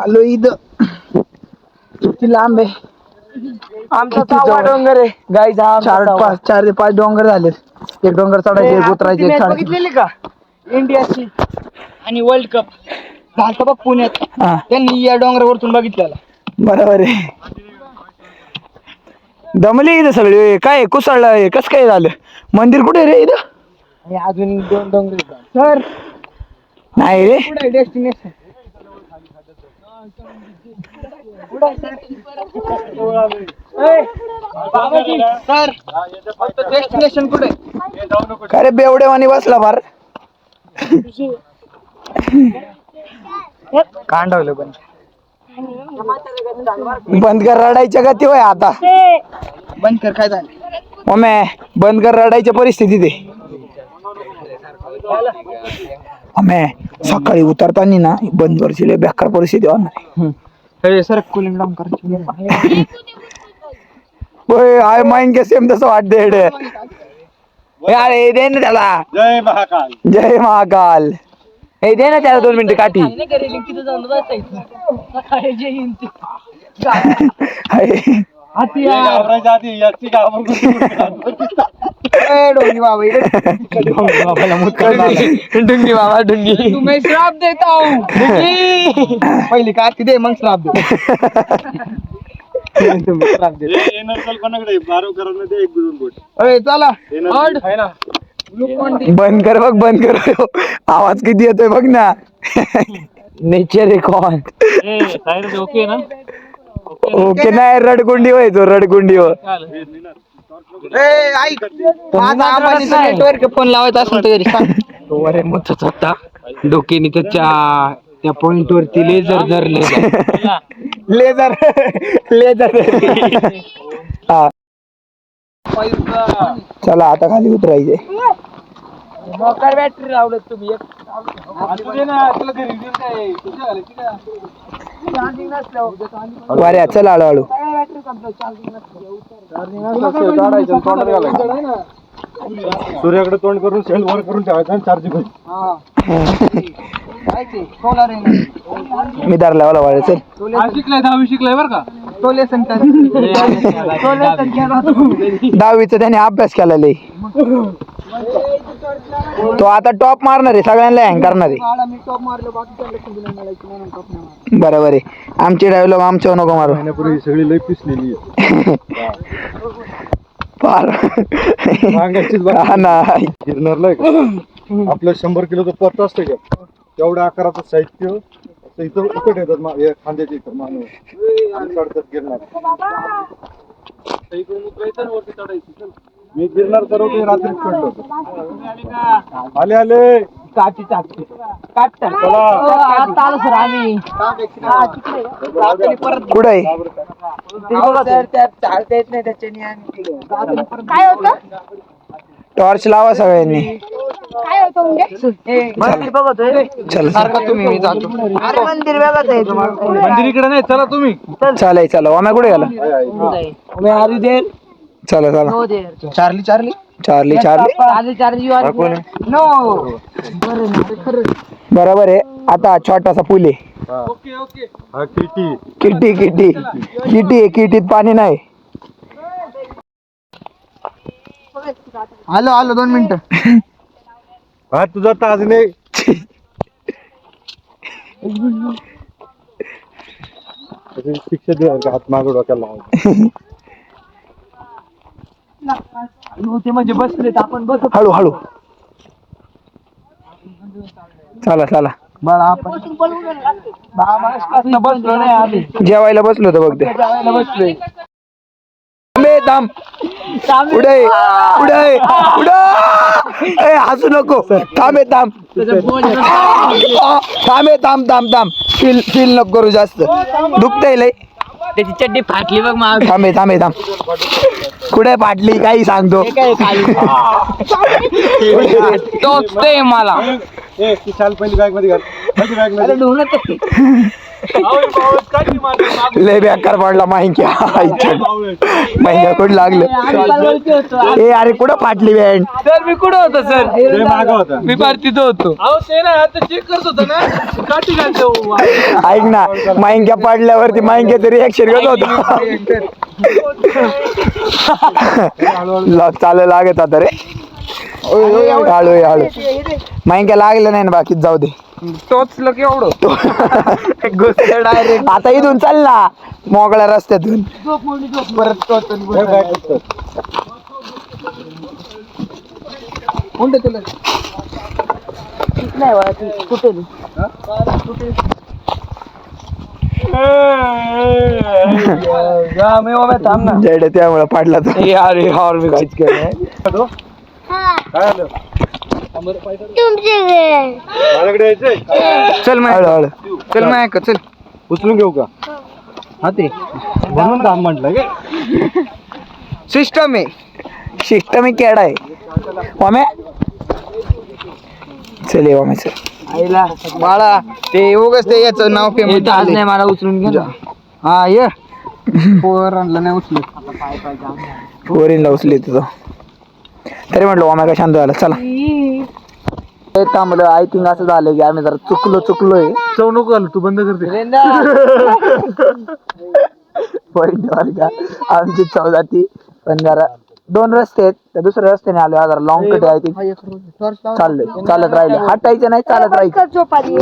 आलो इथं किती लांब आहे आमचा 6वा डोंगर आहे गाईज. चार ते पाच डोंगर झाले. एक डोंगर चढायचे एक उतरायचे एक बघितलेली का इंडियाची आणि वर्ल्ड कप झालं बघ पुण्यात. त्यांनी या डोंगरावरतून बघितलेला. बरोबर आहे. दमली इथं सगळे काय कुसळलं कसं काय झालं. मंदिर कुठे रे इथं. अजून 2 डोंगर सर नाही रे. कुठे डेस्टिनेशन सर डेस्टिनेशन कुठे. अरे बेवडेवानी बसला फार. कांडवलं पण बंद कर रडायच्या गती होय आता. बंद कर. काय झालं मम्मी बंद कर रडायच्या परिस्थिती ते. मम्मी सकाळी उतरताना ना बंद करशील बेकार परिस्थिती होणार. सर कूलिंग डाऊन करायची. होय आय माइंड के सेम तसं वाटते. अरे दे ना त्याला. जय महाकाल. जय महाकाल. हे दे ना त्याला 2 मिनिटं काठी. डोंगी बाबा डुंगी तुम्ही श्राप देता हूं. पहिली काठी दे मग श्राप दे. चला बंद कर बघ बंद कर. आवाज किती येतोय बघ ना. Nature record. ओके ना. ओके नाही रडकुंडी होय तो रडकुंडी हो. ऐक माझा अंबानीचा नेटवर्क फोन लावायचा असेल तर घरी सांग. अरे मथच होता डोक्याने त्या पॉइंट वरती लेझर धरले. Laser laser. हा चला आता खाली उतरायचे. मोकार बॅटरी लावलं तुम्ही एक. वाऱ्या चल हळूहळू. सूर्याकडे तोंड करून सेल वर करून ठेवायचं आणि चार्जिंग होईल. मी धरला वाला वाढ चल. शिकलाय 10वी शिकलाय बरं का. तो लेसन 10वीचा त्याने अभ्यास केला लय. तो आता टॉप मारणार आहे सगळ्यांना हँग करणार आहे. बरोबर आहे. आमची ड्रायव्हर आमच्या नको मारू. महिन्यापूर्वी सगळी लई पिसलेली फार गिरणारला आपलं 100 किलोचं पत्ता असतं का तेवढ्या आकाराचं साहित्य इथं इकडे येतात खांद्याच्या इथं मानव चढतात गिरणार. मी गिरणार ठरवतो रात्री चढलो होतो. आले आले काठी टाकते काट सर आम्ही कुठं आहे चालता येत नाही त्याच्याने. काय होतं टॉर्च लावा सगळ्यांनी. काय होतं म्हणजे मंदिर बघतोय चल सारखं तुम्ही मी जातो. अरे मंदिर बघत आहे. मंदिर इकडे नाही चला तुम्ही. चालाय चला ओम्या कुठे गेला. चला चला. Charlie Charlie Charlie Charlie Charlie no बरोबर आहे. आता छोटासा पूल आहे. Okay okay. हा किटी किटी किटी किटी आहे. किटीत पाणी नाही. आलो आलो 2 मिनिटं. हा तुझा ताज नाही. शिक्षा दे हात मागं डोक्याला. ते म्हणजे बसले आपण बस. हळू हळू चला चला. बसलो नाही आम्ही जेवायला बसलो होतो बघ ते. बसलोय. थांब पुढे पुढे पुढे हसू नको. थांबे थांब थांबे थांब थांब थांब. फील नको करू जास्त दुखतंय लय. त्याची चड्डी फाटली बघ मग. थांबे थांबे थांब. कुठे फाटली काही सांगतो. टोचतंय मला. ती शाल पहिली बॅग मध्ये घाल. माझी बॅग मध्ये लय बेकार पडला माहिती महिन्या कुठं लागलं ए अरे कुठं फाटली बँड सर मी कुठं होतो सर ते मागं होता. मी पार तिथं होतो अहो ते ना आता चेक करत होतो ना काठी घालतो ऐक ना माहिंक्या पडल्यावरती माहिंक्याचं रिॲक्शन कसं होतं चालू लागत आता रे हळू हळू माहिंक्या लागलं नाही ना बाकीच जाऊ दे टोचलं की एवढं डायरेक्ट आता इथून चाल ना मोकळ्या रस्त्यातून परत जड त्यामुळे पाडला तो यार यार मी काहीच केलं काय आलं माझ्याकडे यायचंय चल मग हळूहळू चल मग चल उचलून घेऊ का हा ते म्हणून काम म्हटलं गे सिस्टम आहे शिष्ट मी केडा आहे वामे चल ये वामे सर आईला बाळा ते उगाच ते याचं नाव पेमेंट आज नाही मला उचलून घे हा ये पोरांना नाही उचलत वरील उचली तुझं तरी म्हटलं वामे का शांत झाला चला थांबलं आय थिंक असं झालं की आम्ही जरा चुकलोय चव नको आलं तू बंद करते का आमची चव जाती पण जरा 2 रस्ते आहेत त्या दुसऱ्या रस्त्याने आलो जरा लॉंग कट आय थिंक चाललंय चालत राहिले हटायचं नाही चालत राहायचं झोप आली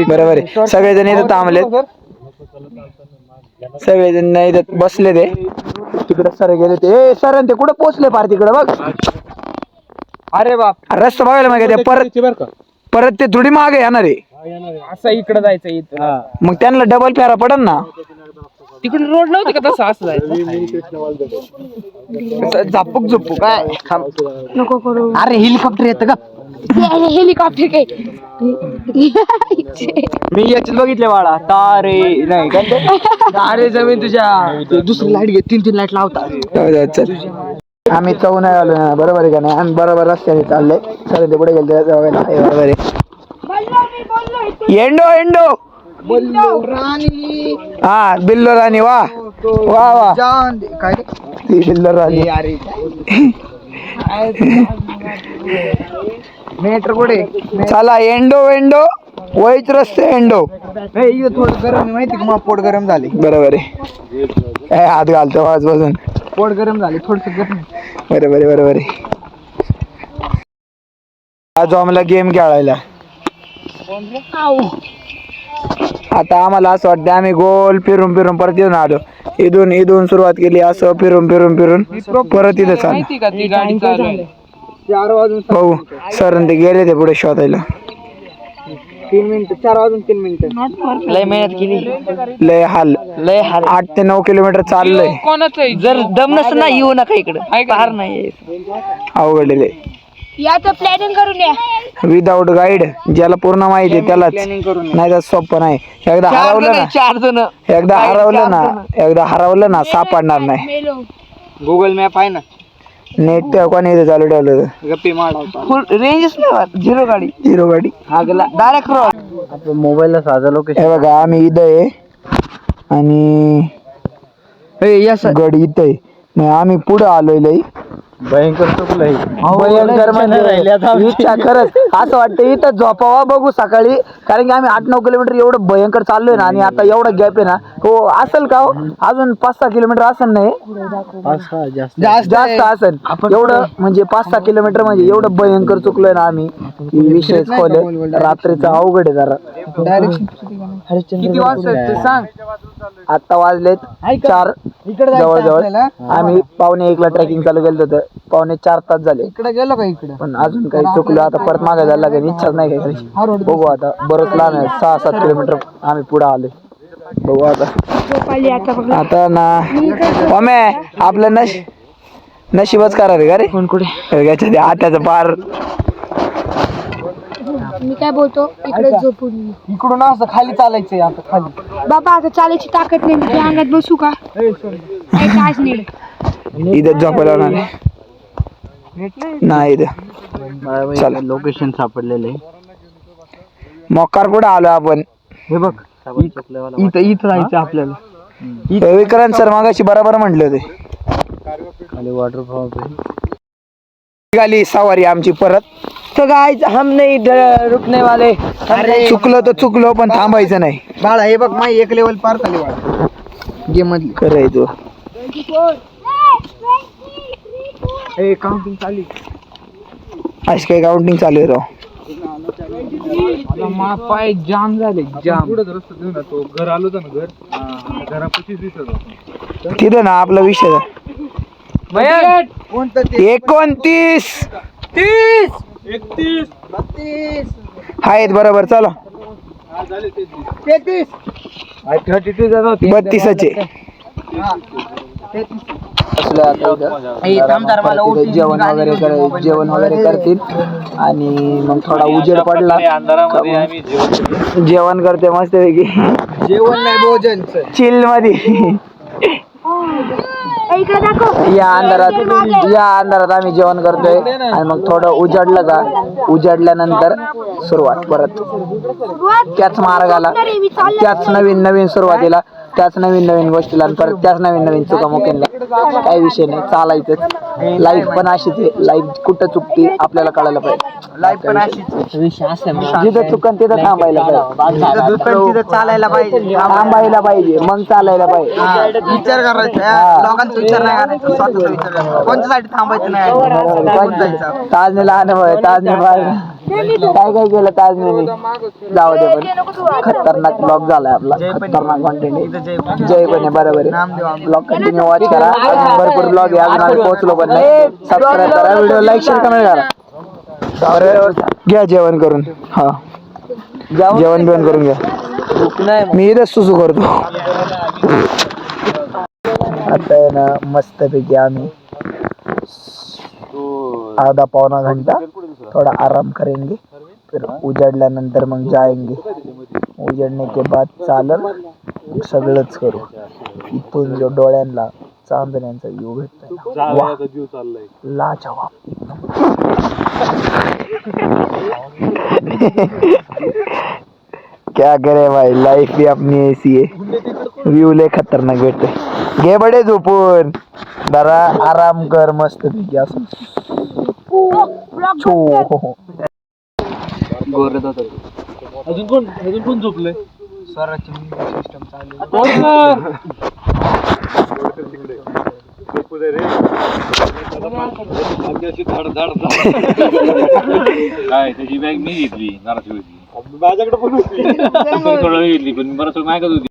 बरोबर आहे सगळेजण इथं थांबलेत सगळेजण इथं बसले ते तिकडे सर गेले ते सर ते कुठं पोहोचले पार तिकडे बघ अरे बाप रस्ता बघायला मागे ते परत ते थोडी मागे येणार आहे असं इकडं जायचं इथं मग त्यांना डबल फेरा पडन ना तिकडे रोड नव्हते का तसं असं जायचं झापूक झुपू काय नको करू अरे हेलिकॉप्टर येतं का हेलिकॉप्टर काय मी याच्यात बघितले बाळा तारे नाही का ते? अरे जमीन तुझ्या दुसरी लाईट घे 3 लाईट लावता चल आम्ही चौ नाही आलो ना बरोबर आहे का नाही आम्ही बरोबर रस्त्याने चाललोय सर ते पुढे गेले बरोबर आहे एंडो हा बिल्लो राणी वा वा वा काय ती बिल्लो राणी मेट्रो कुठे चला एंडो वहीच रस्ते एंडो थोडं गरम आहे माहिती का मग पोट गरम झाले बरोबर आहे हात घालतो आजपासून पोट गरम झाले थोडस गरम बरोबर आहे आज आम्हाला गेम खेळायला आता आम्हाला असं वाटतं आम्ही गोल फिरून परत येऊन आलो इथून सुरुवात केली असं फिरून परत इथं चालू 4 वाजून भाऊ सर ते गेले ते पुढे शोधायला 3 मिनिटं 4 वाजून 3 मिनिटं लय मेहनत केली लय हाल 8 ते 9 किलोमीटर चाललंय कोणाचं जर दम नसतं ना येऊ नका इकडे फार नाही अवघडले याचं प्लॅनिंग करून या विदाउट गाईड ज्याला पूर्ण माहिती आहे त्यालाच नाही तर सोपं नाही एकदा हरवलं ना सापडणार नाही मेलो गुगल मॅप आहे ना नेट कोणी इथे चालू ठेवलं गप्पी मारा रेंजच नाही झिरो गाडी हागला डायरेक्ट आपल्या मोबाईलला साधा लोकेशन हे बघा आम्ही इथं आहे आणि गड इथं आहे मग आम्ही पुढे आलोय लई भयंकर चुकलं आहे. भयंकर म्हणजे इच्छा खरंच असं वाटतं इथं झोपावा बघू सकाळी कारण की आम्ही 8-9 किलोमीटर एवढं भयंकर चाललोय ना आणि आता एवढा गॅप आहे ना हो असेल का हो अजून 5-6 किलोमीटर असेल नाही जास्त असेल एवढं म्हणजे 5-6 किलोमीटर म्हणजे एवढं भयंकर चुकलोय ना आम्ही की विषयच खोले रात्रीचा अवघड आहे जरा किती वाजता सांग आता वाजलेत 4 जवळ आम्ही 1:45 ला ट्रेकिंग चालू केलं होतं 3:45 तास झाले इकडे गेलो का इकडे पण अजून काही चुकलं आता परत मागे जायला लागेल इच्छाच नाही काही करायची बघू आता बरंच लहान आहे 6-7 किलोमीटर आम्ही पुढे आलोय बघू आता झोप आली आता बघ आता ना ओमे आपलं नशीबच करा रे का रे कोण कुठे याच्या आत्याचं पार मी काय बोलतो इकडे झोपून इकडून असं खाली चालायचंय आता खाली बाबा आता चालायची ताकद नाही मी अंगात बसू का काच नाही इथं झोपायला नाही इथं चला लोकेशन सापडलेलं आहे मोकार पुढे आलो आपण हे बघ इथं इथं जायचं आपल्याला. विक्रांत सर मागाशी बरोबर म्हटले होते. निघाली सवारी आमची परत. तर गाइस हम नहीं रुकने वाले. अरे चुकलो तर चुकलो पण थांबायचं नाही. बाळा हे बघ माही एक लेवल पार झाली बाळा गेम मधली. खरंय तू. काउंटिंग चालू. अशी काही काउंटिंग चालू आहे राव. पाय जाम झाले जाम. पुढे रस्ता देऊ ना तो घर आलो होतं ना घर घरापाशीच दिसत होतं. तिथे ना आपला विषय कोणतं ते 29 30 32 आहेत बरोबर. चला 33 32चे जेवण वगैरे जेवण वगैरे करतील आणि मग थोडा उजेड पडला जेवण करते मस्त पैकी जेवण नाही भोजन चिल मध्ये. या अंधारात आम्ही जेवण करतोय आणि मग थोडं उजाडलं का उजाडल्यानंतर सुरुवात परत त्याच मार्गाला त्याच नवीन सुरुवातीला त्याच नवीन गोष्टीला आणि परत त्याच नवीन चुकामुकीला. काही विषय नाही चालायचंच. लाईफ पण अशीच आहे. लाईफ कुठं चुकते आपल्याला कळायला पाहिजे. लाईफ पण अशीच विषय असं जिथं चुकन तिथं थांबायला पाहिजे. तिथं चालायला पाहिजे थांबायला पाहिजे मग चालायला पाहिजे. विचार करायचा लोकांचा विचार नाही करायचा स्वतःचा विचार करायचा. कोणत्यासाठी थांबायचं नाही. ताजने लहान भाऊ ताजने काय काय केलं ताजने जाऊ दे पण खतरनाक ब्लॉग झालाय आपला. खतरनाक कॉन्टेंट जय बने बरोबर आहे. ब्लॉग कंटिन्यू वॉच करा. भरपूर ब्लॉग आहे अजून आम्ही पोहोचलो पण नाही. सबस्क्राईब करा व्हिडिओ लाईक शेअर कमेंट करा. घ्या जेवण करून. हा जेवण बिवण करून घ्या. मी इथंच सुसू करतो. आता आहे ना मस्त पैकी आम्ही आधा पौना घंटा थोड़ा आराम करेंगे फिर उजाडल्यानंतर मग जाएंगे. उजडने के बाद चालल सगळंच करू. इथून जो डोळ्यांना चांदण्यांचा व्ह्यू भेटतोय लाजवाब. क्या करे भाई लाइफ भी अपनी ऐसी है. व्यू लय खतरनाक भेटते. घे बडे झोपून जरा आराम कर मस्त पैकी असं. अजून कोण झोपलंय. स्वराची सिस्टम चालू काय त्याची बॅग मी घेतली नाराज होती माझ्याकडे पण होती. घेतली पण बरं माझ्याकडे होती.